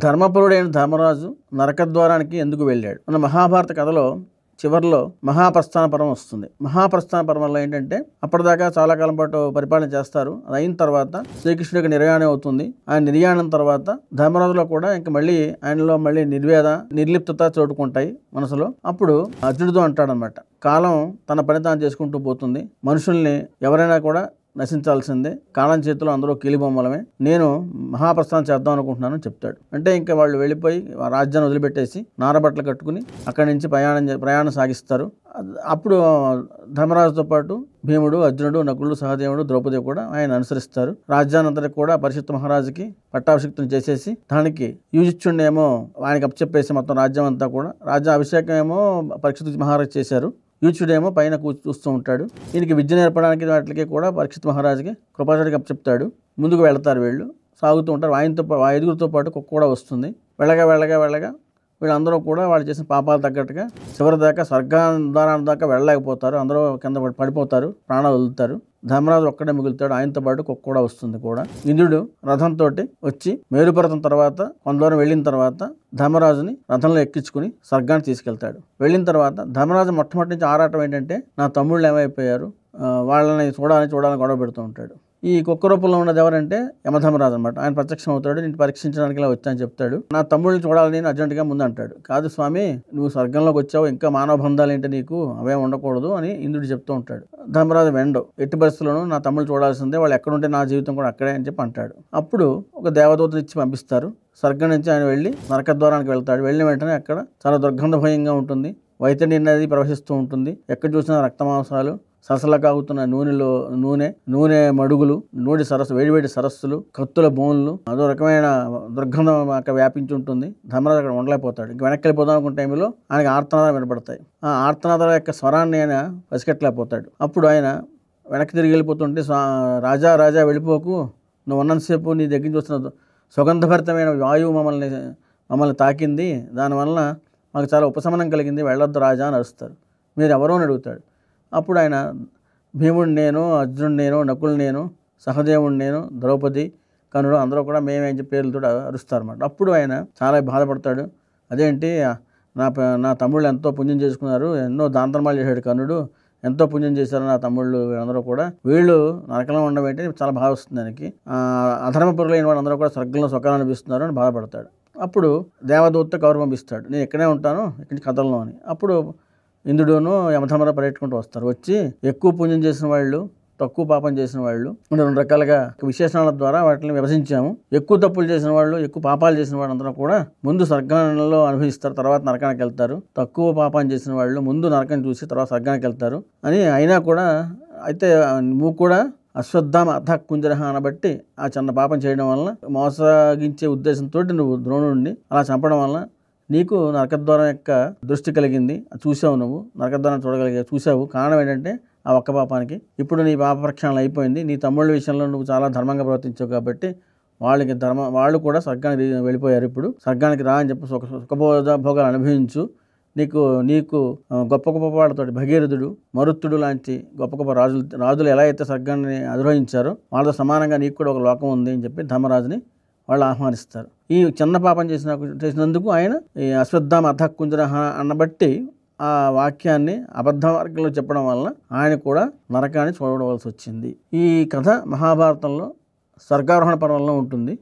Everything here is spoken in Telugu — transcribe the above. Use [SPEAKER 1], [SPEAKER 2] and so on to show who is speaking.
[SPEAKER 1] ధర్మపరుడైన ధర్మరాజు నరకద్వారానికి ఎందుకు వెళ్ళాడు? మన మహాభారత కథలో చివరిలో మహాప్రస్థాన పర్వం వస్తుంది. మహాప్రస్థాన పర్వంలో ఏంటంటే అప్పటిదాకా చాలా కాలం పాటు పరిపాలన చేస్తారు. అది అయిన తర్వాత శ్రీకృష్ణుడికి నిర్యాణం అవుతుంది. ఆయన నిర్యాణం తర్వాత ధర్మరాజులో కూడా ఇంకా మళ్ళీ ఆయనలో మళ్ళీ నిర్లిప్తత చోటుకుంటాయి మనసులో. అప్పుడు అర్జునుడితో అంటాడనమాట, కాలం తన పని తాను చేసుకుంటూ పోతుంది, మనుషుల్ని ఎవరైనా కూడా నశించాల్సిందే, కాలం చేతిలో అందరూ కీలిబొమ్మలమే, నేను మహాప్రస్థానం చేద్దాం అనుకుంటున్నాను చెప్తాడు. అంటే ఇంకా వాళ్ళు వెళ్ళిపోయి రాజ్యాన్ని వదిలిపెట్టేసి నారబట్టలు కట్టుకుని అక్కడి నుంచి ప్రయాణం సాగిస్తారు. అప్పుడు ధర్మరాజుతో పాటు భీముడు, అర్జునుడు, నకులుడు, సహదేవుడు, ద్రౌపది కూడా ఆయన అనుసరిస్తారు. రాజ్యానంతటి కూడా పరీక్షిత్ మహారాజుకి పట్టాభిషిక్తుని చేసేసి దానికి యుధిష్ఠిరుడిని ఏమో ఆయనకి అప్పచెప్పేసి మొత్తం రాజ్యం అంతా కూడా రాజ్య అభిషేకం ఏమో పరీక్షిత్ మహారాజు చేశారు. యుధిష్ఠిరుడేమో పైన చూస్తూ ఉంటాడు. దీనికి విద్య నేర్పడానికి వాటికి కూడా పరీక్షిత్ మహారాజుకి కృపాచార్యుడికి అప్పచెప్తాడు. ముందుకు వెళతారు, వీళ్ళు సాగుతూ ఉంటారు. ఆ ఐదుగురితో పాటు కుక్క కూడా వస్తుంది. వెళ్ళగా వీళ్ళందరూ కూడా వాళ్ళు చేసిన పాపాలు తగ్గట్టుగా చివరి దాకా స్వర్గాధారాన్ని దాకా వెళ్ళలేకపోతారు. అందరూ కింద పడిపోతారు, ప్రాణాలు వదులుతారు. ధర్మరాజు ఒక్కడే మిగులుతాడు. ఆయనతో పాటు కుక్క కూడా వస్తుంది కూడా. ఇంద్రుడు రథంతో వచ్చి మేరుపర్వతం తర్వాత కొంత దూరం వెళ్ళిన తర్వాత ధర్మరాజుని రథంలో ఎక్కించుకుని స్వర్గాన్ని తీసుకెళ్తాడు. వెళ్ళిన తర్వాత ధర్మరాజు మొట్టమొదటి నుంచి ఆరాటం ఏంటంటే నా తమ్ముళ్ళు ఏమైపోయారు, వాళ్ళని చూడాలని గొడవ పెడుతూ ఉంటాడు. ఈ కుక్క రూపంలో ఉన్నది ఎవరంటే యమధర్మరాజు అనమాట. ఆయన ప్రత్యక్షం అవుతాడు. నేను పరీక్షించడానికి ఇలా వచ్చాను చెప్తాడు. నా తమ్ముళ్ళని చూడాలని నేను అర్జెంటుగా ముందు అంటాడు. కాదు స్వామి, నువ్వు స్వర్గంలోకి వచ్చావు, ఇంకా మానవ బంధాలు ఏంటి నీకు, అవే ఉండకూడదు అని ఇంద్రుడు చెప్తూ ఉంటాడు. ధర్మరాజు వెండు ఎట్టి పరిస్థితుల్లోనూ నా తమ్ముళ్ళు చూడాల్సిందే, వాళ్ళు ఎక్కడుంటే నా జీవితం కూడా అక్కడే అని చెప్పి అంటాడు. అప్పుడు ఒక దేవదూతను ఇచ్చి పంపిస్తారు. స్వర్గం నుంచి ఆయన వెళ్ళి నరకద్వారానికి వెళ్తాడు. వెళ్ళిన వెంటనే అక్కడ చాలా దుర్గంధ భయంగా ఉంటుంది. వైతరి నది ప్రవహిస్తూ ఉంటుంది. ఎక్కడ చూసినా రక్తమాంసాలు, సరసల కాగుతున్న నూనె మడుగులు, వేడివేడి సరస్సులు, కత్తుల బోన్లు, అదో రకమైన దుర్గంధం అక్కడ వ్యాపించి ఉంటుంది. ధర్మరాజు అక్కడ ఉండలేకపోతాడు. ఇంక వెనక్కి వెళ్ళిపోదాం అనుకున్న టైంలో ఆయనకి ఆర్తనాదాలు వినపడతాయి. ఆ ఆర్తనాదాల యొక్క స్వరాన్ని ఆయన పసిగట్టలేకపోతాడు. అప్పుడు ఆయన వెనక్కి తిరిగి వెళ్ళిపోతుంటే, రాజా వెళ్ళిపోకు, నువ్వు ఉన్నంతసేపు నీ దగ్గర నుంచి వస్తున్న సుగంధభరితమైన వాయువు మమ్మల్ని తాకింది, దానివల్ల మాకు చాలా ఉపశమనం కలిగింది, వెళ్ళొద్దు రాజా అని అరుస్తారు. మీరు ఎవరో అని అడుగుతాడు. అప్పుడు ఆయన భీముడు నేను, అర్జునుడు నేను, నకులు నేను, సహదేవుడు నేను, ద్రౌపది, కర్ణుడు అందరూ కూడా మేమేం చెప్పి పేర్లతో అరుస్తారు అన్నమాట. అప్పుడు ఆయన చాలా బాధపడతాడు. అదేంటి, నా తమ్ముళ్ళు ఎంతో పుణ్యం చేసుకున్నారు, ఎన్నో దాంతర్మాలు చేశాడు కర్ణుడు, ఎంతో పుణ్యం చేశారు నా తమ్ముళ్ళు, వీళ్ళందరూ కూడా వీళ్ళు నరకంలో ఉండబెట్టి చాలా బాధ వస్తుంది ఆయనకి. అధర్మపరులైన వాళ్ళందరూ కూడా స్వర్గంలో సుఖాలు అనిపిస్తున్నారు అని బాధపడతాడు. అప్పుడు దేవదూత కౌరు పంపిస్తాడు, నేను ఇక్కడే ఉంటాను, ఇక్కడి నుంచి కథల్లో అని. అప్పుడు ఇంద్రుడును యమధర్మరాజు పరిగెట్టుకుంటూ వస్తారు. వచ్చి ఎక్కువ పుణ్యం చేసిన వాళ్ళు, తక్కువ పాపం చేసిన వాళ్ళు, రెండు రకాలుగా విశేషణాల ద్వారా వాటిని విభజించాము. ఎక్కువ తప్పులు చేసిన వాళ్ళు, ఎక్కువ పాపాలు చేసిన వాళ్ళందరూ కూడా ముందు స్వర్గంలో అనుభవిస్తారు, తర్వాత నరకానికి వెళ్తారు. తక్కువ పాపం చేసిన వాళ్ళు ముందు నరకం చూసి తర్వాత స్వర్గానికి వెళ్తారు అని. అయినా కూడా అయితే నువ్వు కూడా అశ్వత్థామ అథ కుంజరహ అనబట్టి ఆ చిన్న పాపం చేయడం వలన, మోసగించే ఉద్దేశంతో నువ్వు ద్రోణుడిని అలా చంపడం వలన నీకు నరకద్వారం యొక్క దృష్టి కలిగింది. చూసావు, నువ్వు నరకద్వారం చూసావు. కారణం ఏంటంటే ఆ ఒక్క పాపానికి. ఇప్పుడు నీ పాప ప్రక్షాళన అయిపోయింది. నీ తమ్ముళ్ళ విషయంలో నువ్వు చాలా ధర్మంగా ప్రవర్తించావు కాబట్టి వాళ్ళు కూడా స్వర్గానికి వెళ్ళిపోయారు. ఇప్పుడు స్వర్గానికి రా అని చెప్పి సుఖభోగాలు అనుభవించు. నీకు గొప్ప వాళ్ళతోటి భగీరథుడు, మరుత్తుడు లాంటి గొప్ప రాజులు ఎలా అయితే స్వర్గాన్ని అధిరోహించారో వాళ్ళతో సమానంగా నీకు కూడా ఒక లోకం ఉంది అని చెప్పి ధర్మరాజుని వాళ్ళు ఆహ్వానిస్తారు. ఈ చిన్న పాపం చేసినందుకు ఆయన ఈ అశ్వత్థామ అథ కుంజరహ అన్నబట్టి ఆ వాక్యాన్ని అబద్ధ మార్గంలో చెప్పడం వలన ఆయన కూడా నరకాన్ని చూడవలసి వచ్చింది. ఈ కథ మహాభారతంలో స్వర్గారోహణ పర్వంలో ఉంటుంది.